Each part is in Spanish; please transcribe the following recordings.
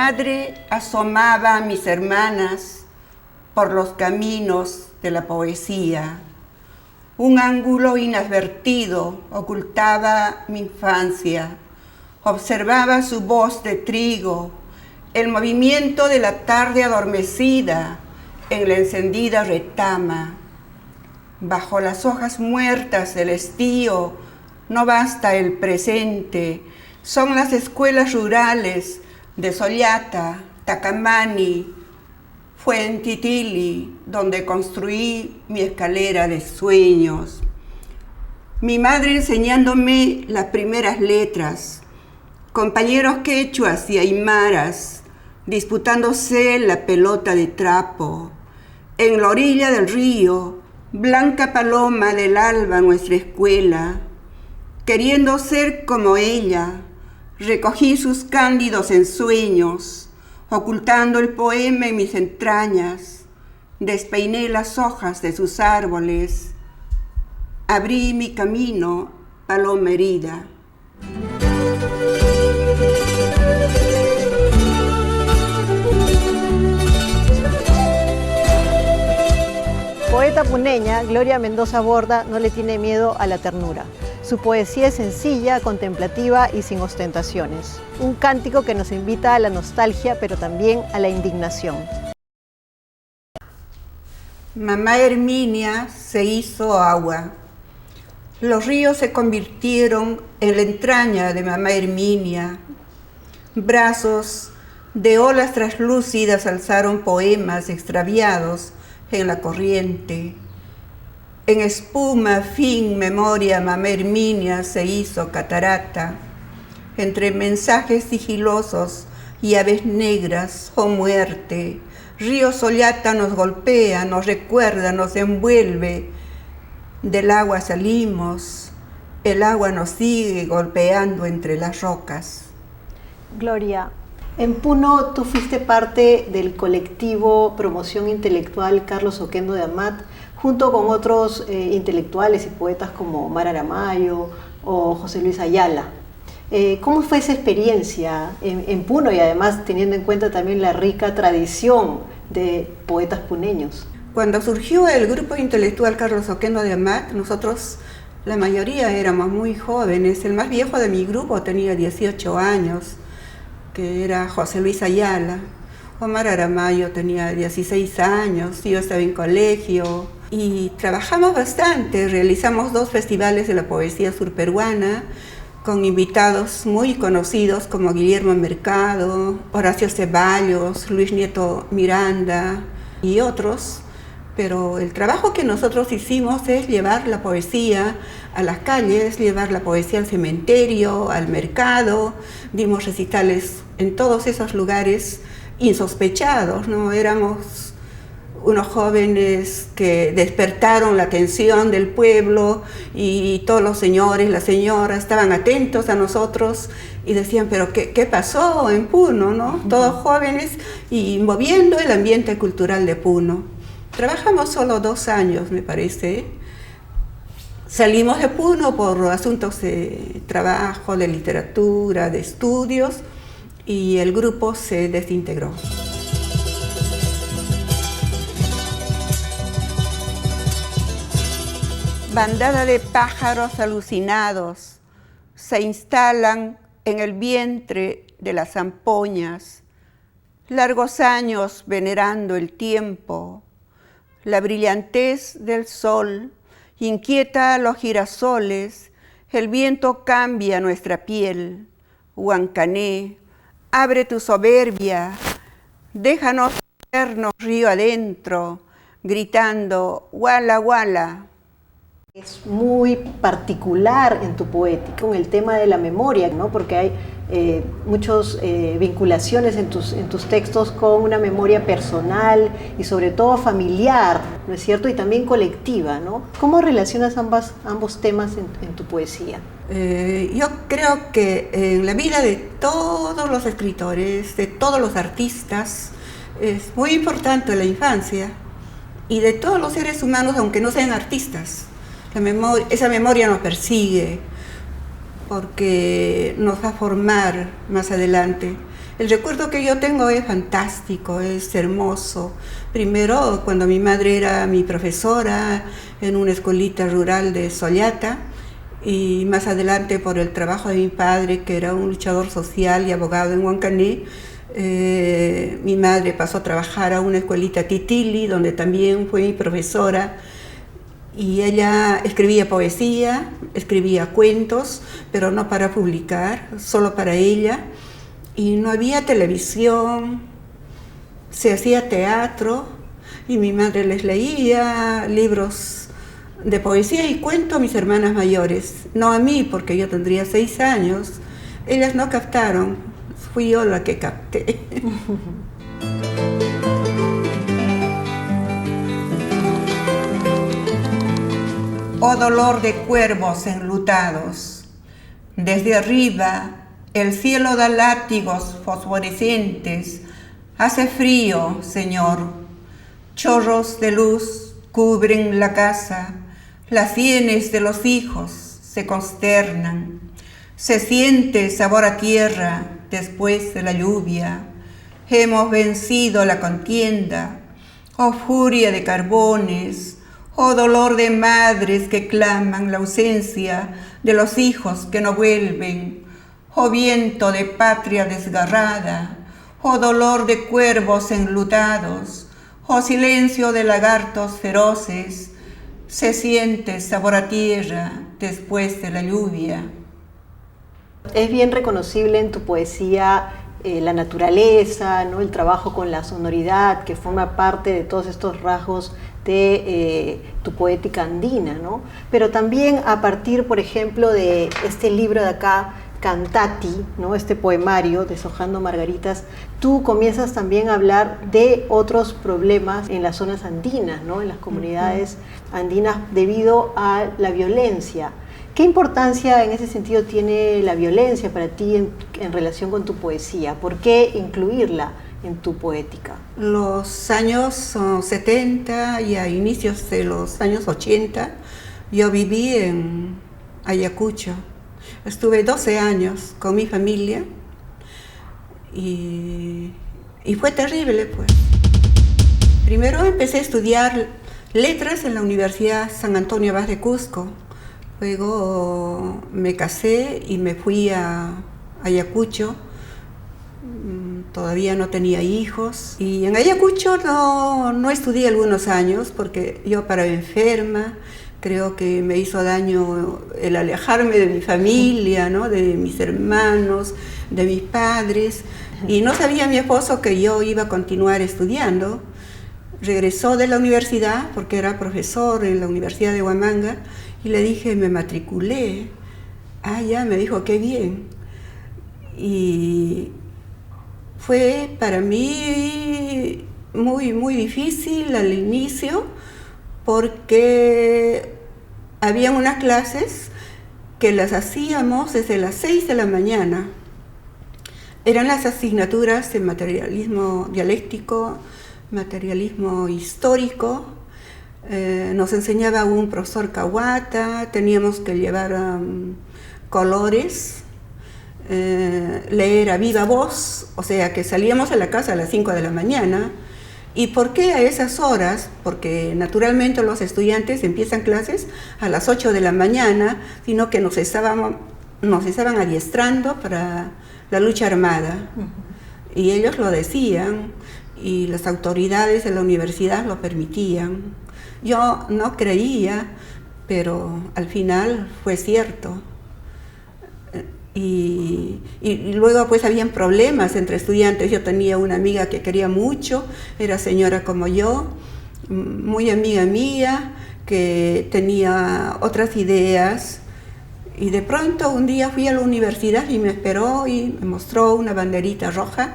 madre asomaba a mis hermanas por los caminos de la poesía. Un ángulo inadvertido ocultaba mi infancia. Observaba su voz de trigo, el movimiento de la tarde adormecida en la encendida retama. Bajo las hojas muertas del estío no basta el presente, son las escuelas rurales de Sollata, Tacamani, Fuentitili, donde construí mi escalera de sueños. Mi madre enseñándome las primeras letras, compañeros quechuas y aymaras disputándose la pelota de trapo. En la orilla del río, blanca paloma del alba nuestra escuela. Queriendo ser como ella, recogí sus cándidos ensueños, ocultando el poema en mis entrañas. Despeiné las hojas de sus árboles, abrí mi camino, paloma herida. Poeta puneña, Gloria Mendoza Borda no le tiene miedo a la ternura. Su poesía es sencilla, contemplativa y sin ostentaciones. Un cántico que nos invita a la nostalgia, pero también a la indignación. Mamá Herminia se hizo agua. Los ríos se convirtieron en la entraña de mamá Herminia. Brazos de olas traslúcidas alzaron poemas extraviados en la corriente. En espuma, fin, memoria, mamá Herminia se hizo catarata. Entre mensajes sigilosos y aves negras, oh muerte, río Sollata nos golpea, nos recuerda, nos envuelve. Del agua salimos, el agua nos sigue golpeando entre las rocas. Gloria, en Puno tú fuiste parte del colectivo Promoción Intelectual Carlos Oquendo de Amat, junto con otros intelectuales y poetas como Omar Aramayo o José Luis Ayala. ¿Cómo fue esa experiencia en Puno y además teniendo en cuenta también la rica tradición de poetas puneños? Cuando surgió el grupo intelectual Carlos Oquendo de Amat, nosotros, la mayoría éramos muy jóvenes. El más viejo de mi grupo tenía 18 años, que era José Luis Ayala. Omar Aramayo tenía 16 años, yo estaba en colegio y trabajamos bastante. Realizamos 2 festivales de la poesía surperuana con invitados muy conocidos como Guillermo Mercado, Horacio Ceballos, Luis Nieto Miranda y otros. Pero el trabajo que nosotros hicimos es llevar la poesía a las calles, llevar la poesía al cementerio, al mercado. Dimos recitales en todos esos lugares insospechados, ¿no? Éramos unos jóvenes que despertaron la atención del pueblo y todos los señores, las señoras estaban atentos a nosotros y decían, pero ¿qué pasó en Puno, no? Todos jóvenes y moviendo el ambiente cultural de Puno. Trabajamos solo 2 años, me parece. Salimos de Puno por asuntos de trabajo, de literatura, de estudios, y el grupo se desintegró. Bandada de pájaros alucinados se instalan en el vientre de las zampoñas, largos años venerando el tiempo. La brillantez del sol inquieta a los girasoles, el viento cambia nuestra piel. Huancané, abre tu soberbia, déjanos vernos río adentro, gritando Wala Wala. Es muy particular en tu poética, con el tema de la memoria, ¿no? Porque hay muchas vinculaciones en tus textos con una memoria personal y sobre todo familiar, ¿no es cierto? Y también colectiva, ¿no? ¿Cómo relacionas ambos temas en tu poesía? Yo creo que en la vida de todos los escritores, de todos los artistas, es muy importante la infancia y de todos los seres humanos, aunque no sean artistas. Esa memoria nos persigue porque nos va a formar más adelante. El recuerdo que yo tengo es fantástico, es hermoso. Primero, cuando mi madre era mi profesora en una escuelita rural de Sollata, y más adelante por el trabajo de mi padre, que era un luchador social y abogado en Huancané, mi madre pasó a trabajar a una escuelita Titili, donde también fue mi profesora, y ella escribía poesía, escribía cuentos, pero no para publicar, solo para ella, y no había televisión, se hacía teatro, y mi madre les leía libros de poesía y cuento a mis hermanas mayores, no a mí, porque yo tendría 6 años. Ellas no captaron, fui yo la que capté. Oh dolor de cuervos enlutados, desde arriba el cielo da látigos fosforescentes, hace frío, Señor, chorros de luz cubren la casa, las sienes de los hijos se consternan, se siente sabor a tierra después de la lluvia, hemos vencido la contienda, oh furia de carbones, oh dolor de madres que claman la ausencia de los hijos que no vuelven, oh viento de patria desgarrada, oh dolor de cuervos enlutados, oh silencio de lagartos feroces, se siente sabor a tierra después de la lluvia. Es bien reconocible en tu poesía la naturaleza, ¿no? El trabajo con la sonoridad, que forma parte de todos estos rasgos de tu poética andina, ¿no? Pero también a partir, por ejemplo, de este libro de acá, Cantati, ¿no? Este poemario, Deshojando Margaritas, tú comienzas también a hablar de otros problemas en las zonas andinas, ¿no? En las comunidades andinas debido a la violencia. ¿Qué importancia en ese sentido tiene la violencia para ti en relación con tu poesía? ¿Por qué incluirla en tu poética? Los años 70 y a inicios de los años 80 yo viví en Ayacucho. Estuve 12 años con mi familia y fue terrible, pues. Primero empecé a estudiar letras en la Universidad San Antonio Abad de Cusco. Luego me casé y me fui a Ayacucho. Todavía no tenía hijos. Y en Ayacucho no estudié algunos años porque yo paraba enferma. Creo que me hizo daño el alejarme de mi familia, ¿no? De mis hermanos, de mis padres. Y no sabía mi esposo que yo iba a continuar estudiando. Regresó de la universidad, porque era profesor en la Universidad de Huamanga, y le dije, me matriculé. Ah, ya, me dijo, qué bien. Y fue para mí muy, muy difícil al inicio, porque había unas clases que las hacíamos desde las 6 de la mañana. Eran las asignaturas de materialismo dialéctico, materialismo histórico. Nos enseñaba un profesor Kawata, teníamos que llevar colores, leer a viva voz, o sea que salíamos a la casa a las 5 de la mañana. ¿Y por qué a esas horas? Porque naturalmente los estudiantes empiezan clases a las 8 de la mañana, sino que nos estaban adiestrando para la lucha armada. Y ellos lo decían, y las autoridades de la universidad lo permitían. Yo no creía, pero al final fue cierto. Y luego pues habían problemas entre estudiantes. Yo tenía una amiga que quería mucho, era señora como yo, muy amiga mía, que tenía otras ideas, y de pronto un día fui a la universidad y me esperó y me mostró una banderita roja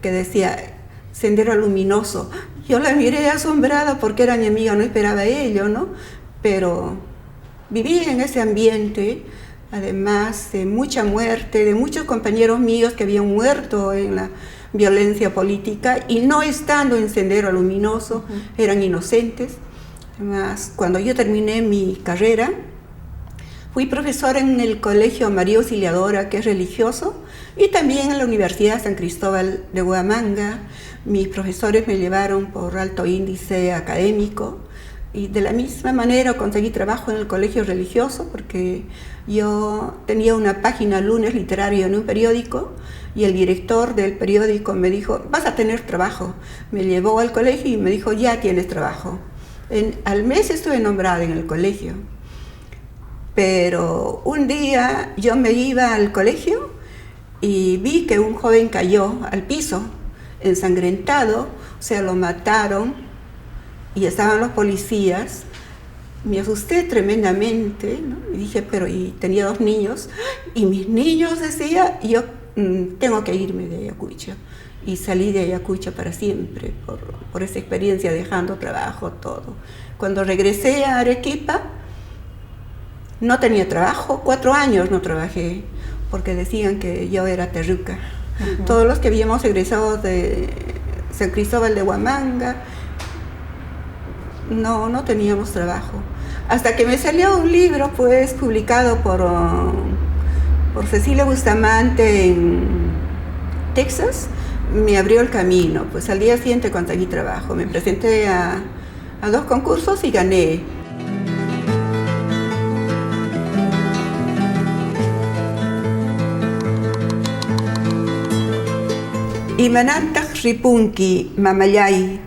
que decía Sendero Luminoso. Yo la miré asombrada porque era mi amiga, no esperaba ello, ¿no? Pero viví en ese ambiente, además de mucha muerte, de muchos compañeros míos que habían muerto en la violencia política y no estando en Sendero Luminoso, eran inocentes. Además, cuando yo terminé mi carrera, Fui profesora en el Colegio María Auxiliadora, que es religioso, y también en la Universidad San Cristóbal de Huamanga. Mis profesores me llevaron por alto índice académico y de la misma manera conseguí trabajo en el colegio religioso porque yo tenía una página lunes literario en un periódico y el director del periódico me dijo, vas a tener trabajo. Me llevó al colegio y me dijo, ya tienes trabajo. Al mes estuve nombrada en el colegio. Pero un día yo me iba al colegio y vi que un joven cayó al piso, ensangrentado, o sea, lo mataron y estaban los policías. Me asusté tremendamente, ¿no? Y dije, pero y tenía 2 niños, y mis niños, decía, yo tengo que irme de Ayacucho. Y salí de Ayacucho para siempre, por esa experiencia, dejando trabajo, todo. Cuando regresé a Arequipa, no tenía trabajo, 4 años no trabajé, porque decían que yo era terruca. Todos los que habíamos egresado de San Cristóbal de Huamanga, no teníamos trabajo. Hasta que me salió un libro, pues, publicado por Cecilia Bustamante en Texas, me abrió el camino. Pues al día siguiente conseguí trabajo. Me presenté a 2 concursos y gané. Imanantaj ripunki mamayay,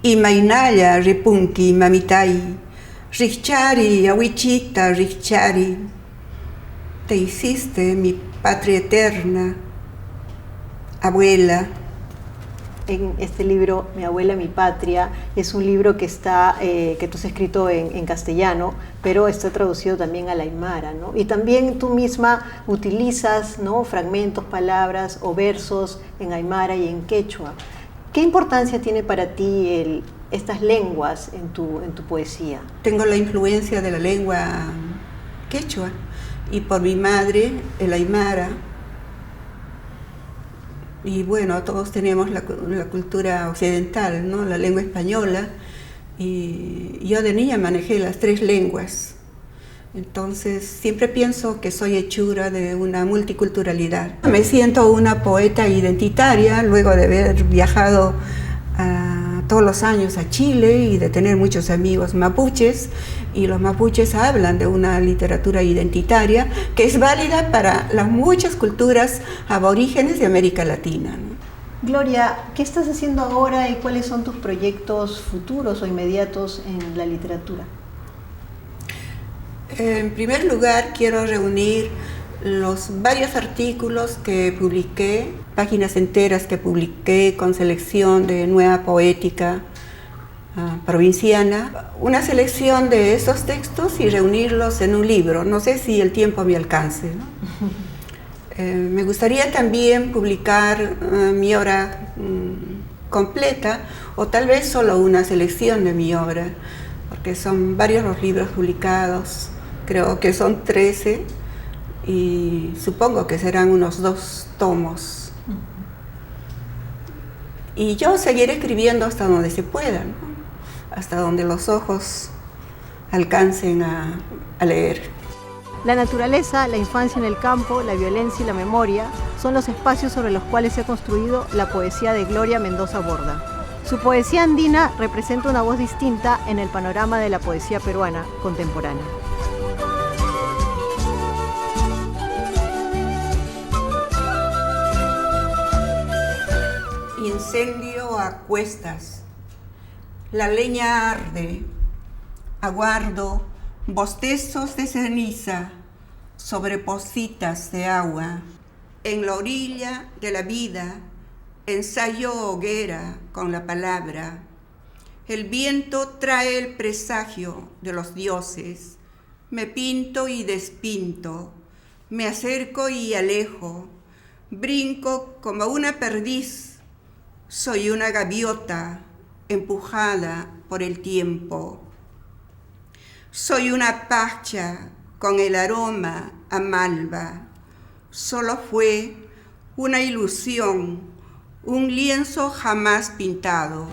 imaynalla ripunki mamitay, richari awichita richari. Te hiciste mi patria eterna, abuela. En este libro, Mi abuela, mi patria, es un libro que tú has escrito en castellano, pero está traducido también al aymara, ¿no? Y también tú misma utilizas, ¿no?, fragmentos, palabras o versos en aymara y en quechua. ¿Qué importancia tiene para ti estas lenguas en tu poesía? Tengo la influencia de la lengua quechua y por mi madre, el aymara. Y bueno, todos tenemos la cultura occidental, ¿no?, la lengua española, y yo de niña manejé las 3 lenguas. Entonces siempre pienso que soy hechura de una multiculturalidad. Me siento una poeta identitaria luego de haber viajado todos los años a Chile y de tener muchos amigos mapuches, y los mapuches hablan de una literatura identitaria que es válida para las muchas culturas aborígenes de América Latina, ¿no? Gloria, ¿qué estás haciendo ahora y cuáles son tus proyectos futuros o inmediatos en la literatura? En primer lugar, quiero reunir los varios artículos que publiqué, páginas enteras que publiqué con selección de nueva poética provinciana, una selección de esos textos y reunirlos en un libro. No sé si el tiempo me alcance, ¿no? Me gustaría también publicar mi obra completa, o tal vez solo una selección de mi obra, porque son varios los libros publicados, creo que son 13, y supongo que serán unos 2 tomos. Y yo seguiré escribiendo hasta donde se pueda, ¿no?, hasta donde los ojos alcancen a leer. La naturaleza, la infancia en el campo, la violencia y la memoria son los espacios sobre los cuales se ha construido la poesía de Gloria Mendoza Borda. Su poesía andina representa una voz distinta en el panorama de la poesía peruana contemporánea. Incendio a cuestas, la leña arde, aguardo bostezos de ceniza sobre pocitas de agua. En la orilla de la vida ensayo hoguera con la palabra. El viento trae el presagio de los dioses. Me pinto y despinto, me acerco y alejo, brinco como una perdiz. Soy una gaviota empujada por el tiempo. Soy una pacha con el aroma a malva. Solo fue una ilusión, un lienzo jamás pintado.